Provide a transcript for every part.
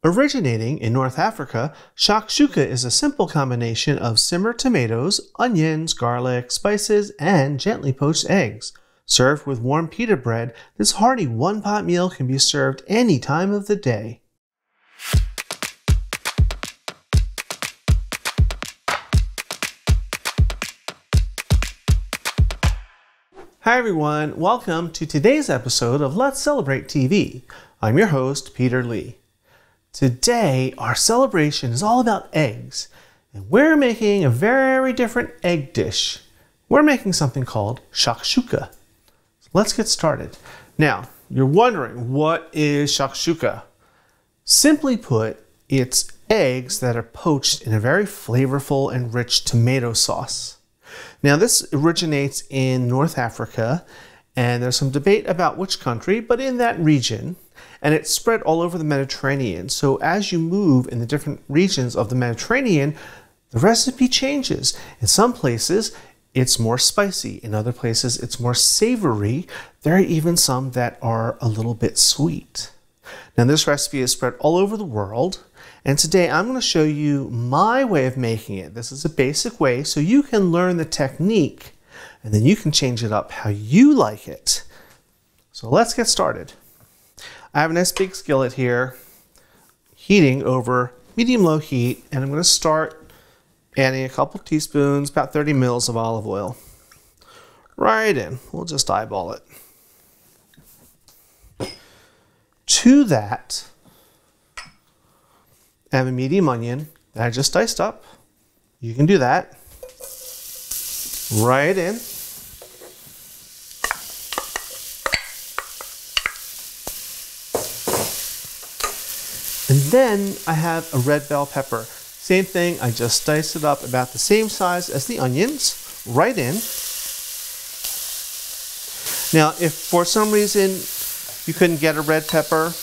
Originating in North Africa, shakshuka is a simple combination of simmered tomatoes, onions, garlic, spices, and gently poached eggs. Served with warm pita bread, this hearty one-pot meal can be served any time of the day. Hi everyone, welcome to today's episode of Let's Celebrate TV. I'm your host, Peter Lee. Today, our celebration is all about eggs, and we're making a very different egg dish. We're making something called shakshuka. So let's get started. Now, you're wondering, what is shakshuka? Simply put, it's eggs that are poached in a very flavorful and rich tomato sauce. Now, this originates in North Africa, and there's some debate about which country, but in that region, and it's spread all over the Mediterranean. So as you move in the different regions of the Mediterranean, the recipe changes. In some places, it's more spicy. In other places, it's more savory. There are even some that are a little bit sweet. Now, this recipe is spread all over the world. And today I'm going to show you my way of making it. This is a basic way so you can learn the technique and then you can change it up how you like it. So let's get started. I have a nice big skillet here, heating over medium-low heat, and I'm going to start adding a couple teaspoons, about 30 mils of olive oil. Right in. We'll just eyeball it. To that, I have a medium onion that I just diced up. You can do that. Right in. And then I have a red bell pepper. Same thing, I just diced it up about the same size as the onions, right in. Now, if for some reason you couldn't get a red pepper,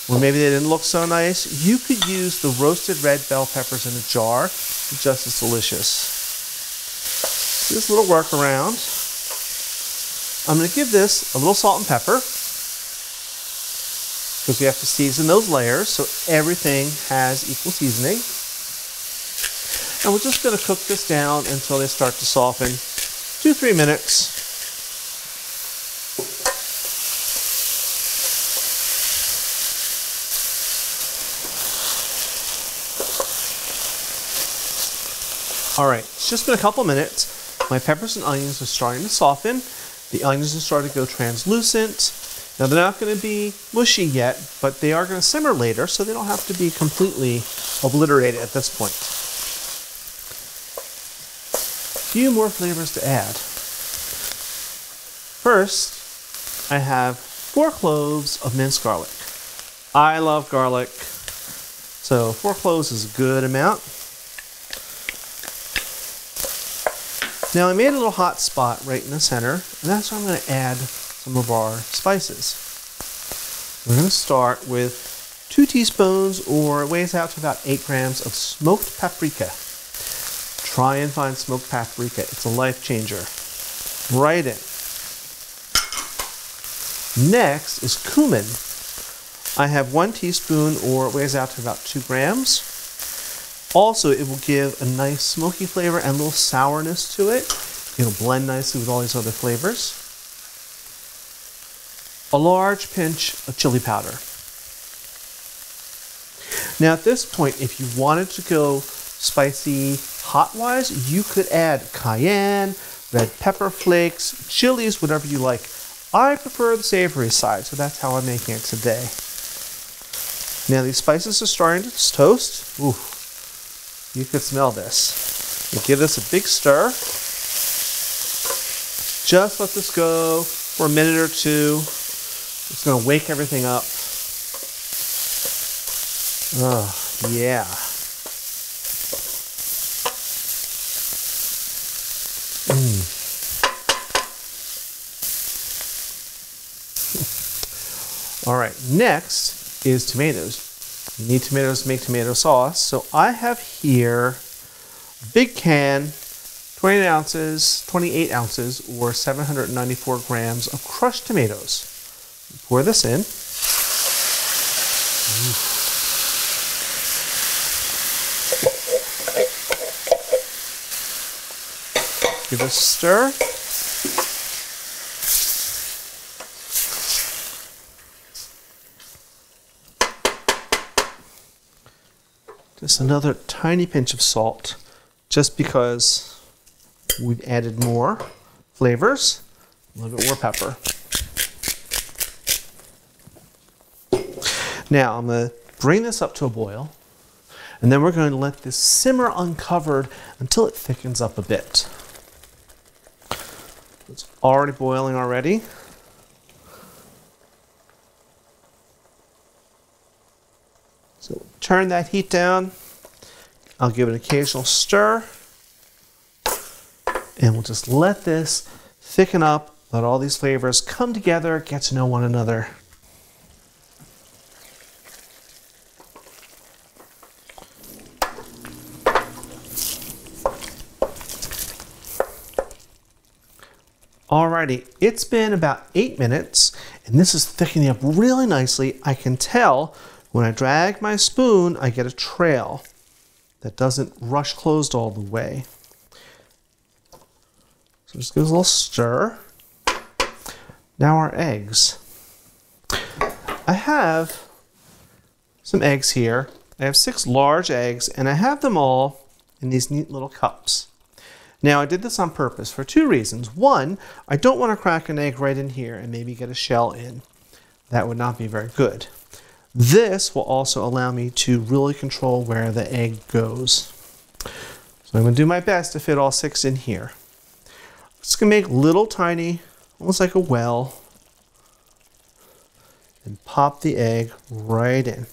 or maybe they didn't look so nice, you could use the roasted red bell peppers in a jar. It's just as delicious. This little workaround. I'm going to give this a little salt and pepper, because we have to season those layers so everything has equal seasoning. And we're just going to cook this down until they start to soften. 2-3 minutes. All right, it's just been a couple minutes. My peppers and onions are starting to soften. The onions are starting to go translucent. Now, they're not going to be mushy yet, but they are going to simmer later, so they don't have to be completely obliterated at this point. A few more flavors to add. First, I have 4 cloves of minced garlic. I love garlic, so 4 cloves is a good amount. Now, I made a little hot spot right in the center, and that's where I'm going to add some of our spices. We're going to start with 2 teaspoons, or it weighs out to about 8 grams of smoked paprika. Try and find smoked paprika. It's a life changer. Right in. Next is cumin. I have 1 teaspoon, or it weighs out to about 2 grams. Also, it will give a nice smoky flavor and a little sourness to it. It'll blend nicely with all these other flavors. A large pinch of chili powder. Now, at this point, if you wanted to go spicy hot-wise, you could add cayenne, red pepper flakes, chilies, whatever you like. I prefer the savory side, so that's how I'm making it today. Now, these spices are starting to toast. Ooh. You could smell this. You give this a big stir. Just let this go for a minute or 2. It's going to wake everything up. Oh, yeah. All right, next is tomatoes. You need tomatoes to make tomato sauce. So I have here a big can, 28 ounces, or 794 grams of crushed tomatoes. Pour this in. Give it a stir. Just another tiny pinch of salt, just because we've added more flavors. A little bit more pepper. Now I'm going to bring this up to a boil, and then we're going to let this simmer uncovered until it thickens up a bit. It's already boiling already. So turn that heat down. I'll give it an occasional stir. And we'll just let this thicken up, let all these flavors come together, get to know one another. Alrighty, it's been about 8 minutes, and this is thickening up really nicely. I can tell when I drag my spoon, I get a trail that doesn't rush closed all the way. So just give it a little stir. Now our eggs. I have some eggs here. I have 6 large eggs, and I have them all in these neat little cups. Now I did this on purpose for 2 reasons. One, I don't want to crack an egg right in here and maybe get a shell in. That would not be very good. This will also allow me to really control where the egg goes. So I'm going to do my best to fit all 6 in here. I'm just going to make little tiny, almost like a well, and pop the egg right in.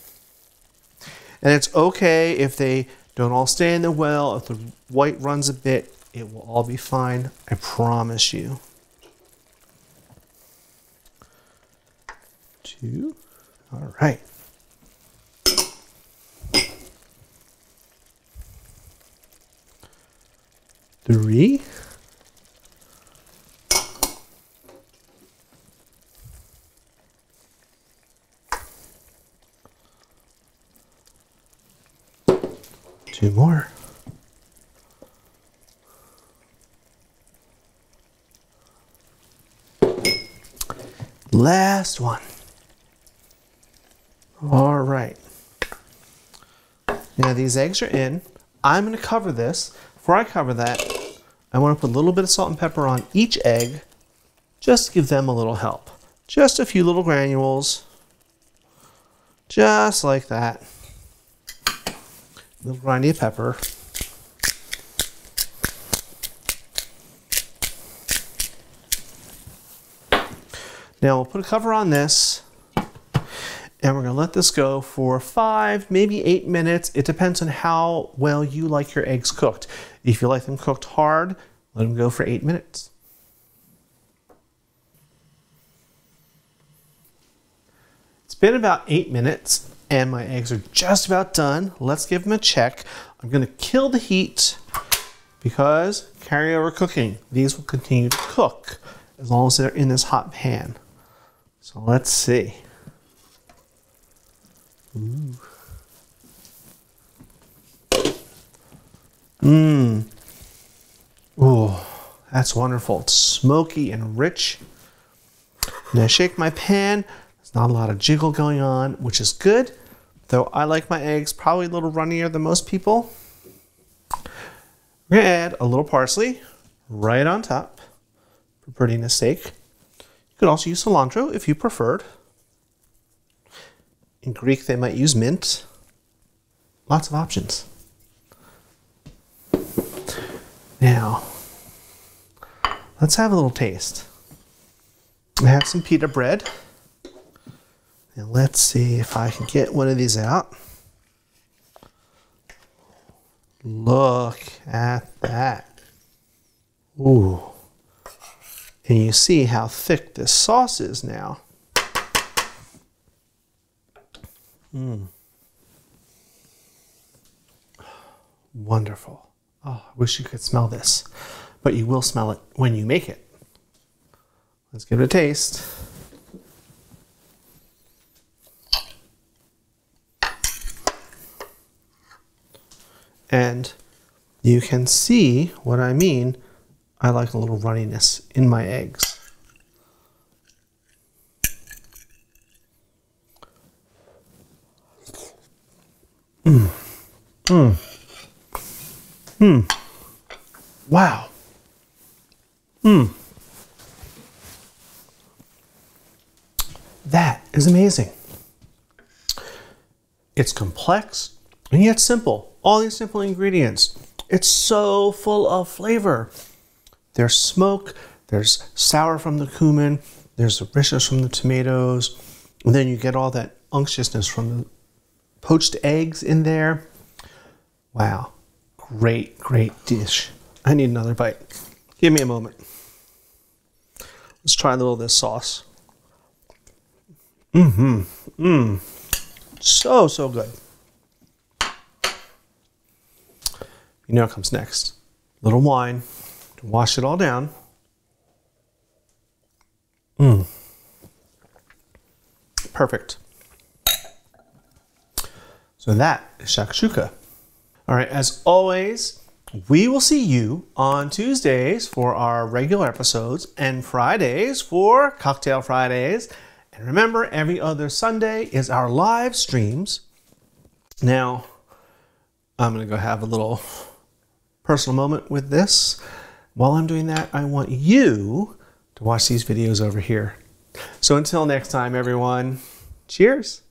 And it's okay if they don't all stay in the well. If the white runs a bit, it will all be fine. I promise you. 2. All right. 3. 2 more. Last one. All right. Now these eggs are in. I'm going to cover this. Before I cover that, I want to put a little bit of salt and pepper on each egg, just to give them a little help. Just a few little granules. Just like that. A little grindy of pepper. Now we'll put a cover on this, and we're going to let this go for 5, maybe 8 minutes. It depends on how well you like your eggs cooked. If you like them cooked hard, let them go for 8 minutes. It's been about 8 minutes, and my eggs are just about done. Let's give them a check. I'm going to kill the heat because carryover cooking. These will continue to cook as long as they're in this hot pan. So let's see. Ooh. Oh, that's wonderful. It's smoky and rich. Now I shake my pan. There's not a lot of jiggle going on, which is good. Though I like my eggs probably a little runnier than most people. We're going to add a little parsley right on top for prettiness sake. You could also use cilantro if you preferred. In Greek, they might use mint. Lots of options. Now, let's have a little taste. I have some pita bread. And let's see if I can get one of these out. Look at that. Ooh. And you see how thick this sauce is now. Wonderful. Oh, I wish you could smell this, but you will smell it when you make it. Let's give it a taste. And you can see what I mean I like a little runniness in my eggs. Wow. That is amazing. It's complex and yet simple. All these simple ingredients. It's so full of flavor. There's smoke, there's sour from the cumin, there's the richness from the tomatoes, and then you get all that unctuousness from the poached eggs in there. Wow, great, great dish. I need another bite. Give me a moment. Let's try a little of this sauce. So, so good. You know what comes next. A little wine to wash it all down. Perfect. So that is shakshuka. All right, as always, we will see you on Tuesdays for our regular episodes and Fridays for Cocktail Fridays. And remember, every other Sunday is our live streams. Now, I'm going to go have a little personal moment with this. While I'm doing that, I want you to watch these videos over here. So until next time, everyone, cheers.